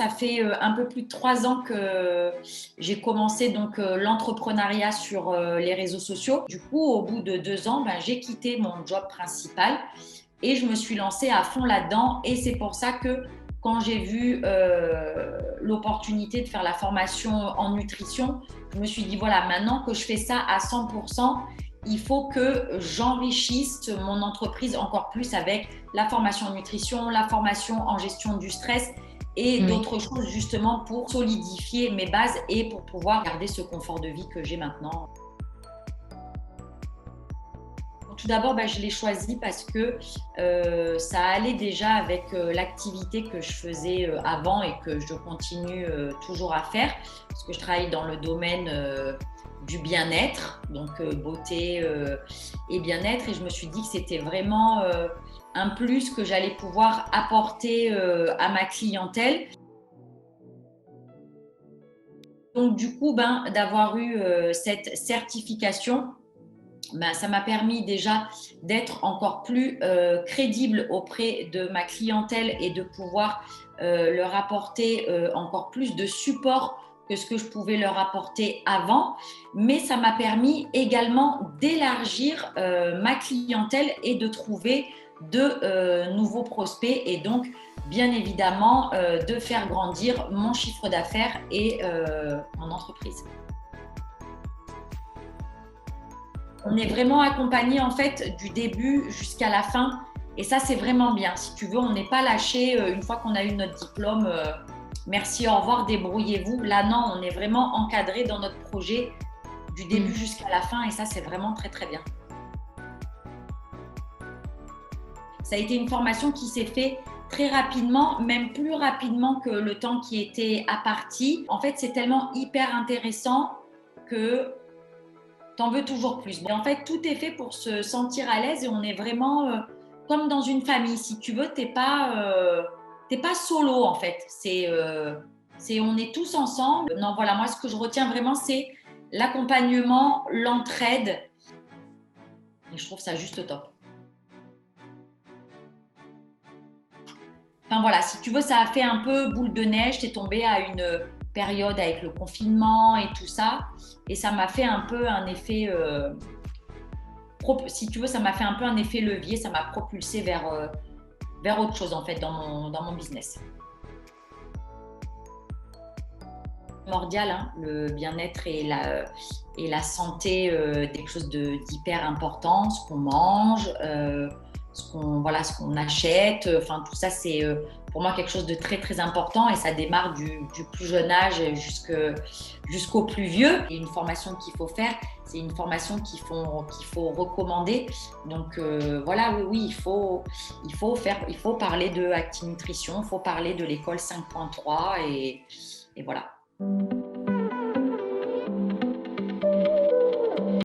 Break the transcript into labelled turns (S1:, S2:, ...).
S1: ça fait un peu plus de 3 ans que j'ai commencé donc l'entrepreneuriat sur les réseaux sociaux. Du coup, au bout de 2 ans, j'ai quitté mon job principal et je me suis lancée à fond là-dedans. Et c'est pour ça que quand j'ai vu l'opportunité de faire la formation en nutrition, je me suis dit, voilà, maintenant que je fais ça à 100%, il faut que j'enrichisse mon entreprise encore plus avec la formation en nutrition, la formation en gestion du stress et
S2: Oui.
S1: d'autres choses justement pour solidifier mes bases et pour pouvoir garder ce confort de vie que j'ai maintenant. Tout d'abord, je l'ai choisi parce que ça allait déjà avec l'activité que je faisais avant et que je continue toujours à faire, parce que je travaille dans le domaine du bien-être, donc beauté et bien-être, et je me suis dit que c'était vraiment un plus que j'allais pouvoir apporter à ma clientèle. Donc du coup, d'avoir eu cette certification, ça m'a permis déjà d'être encore plus crédible auprès de ma clientèle et de pouvoir leur apporter encore plus de support que ce que je pouvais leur apporter avant. Mais ça m'a permis également d'élargir ma clientèle et de trouver de nouveaux prospects et donc bien évidemment de faire grandir mon chiffre d'affaires et mon entreprise. On est vraiment accompagné en fait du début jusqu'à la fin et ça c'est vraiment bien. Si tu veux, on n'est pas lâché une fois qu'on a eu notre diplôme. Merci, au revoir, débrouillez-vous. Là non, on est vraiment encadré dans notre projet du début jusqu'à la fin et ça c'est vraiment très très bien. Ça a été une formation qui s'est faite très rapidement, même plus rapidement que le temps qui était imparti. En fait, c'est tellement hyper intéressant que t'en veux toujours plus. En fait, tout est fait pour se sentir à l'aise et on est vraiment comme dans une famille. Si tu veux, t'es pas solo en fait. On est tous ensemble. Non, voilà, moi ce que je retiens vraiment, c'est l'accompagnement, l'entraide. Et je trouve ça juste top. Enfin voilà, si tu veux, ça a fait un peu boule de neige. T'es tombé à une période avec le confinement et tout ça. Et ça m'a fait un peu un effet, si tu veux, ça m'a fait un peu un effet levier. Ça m'a propulsé vers autre chose en fait dans mon business. Primordial, hein, le bien-être et la santé, quelque chose d'hyper important, ce qu'on mange, ce qu'on achète, enfin tout ça c'est pour moi quelque chose de très très important et ça démarre du plus jeune âge jusqu'au plus vieux. Et une formation qu'il faut faire, c'est une formation qu'il faut recommander. Donc voilà, oui, il faut parler de Acti Nutrition, il faut parler de l'école 5.3 et voilà.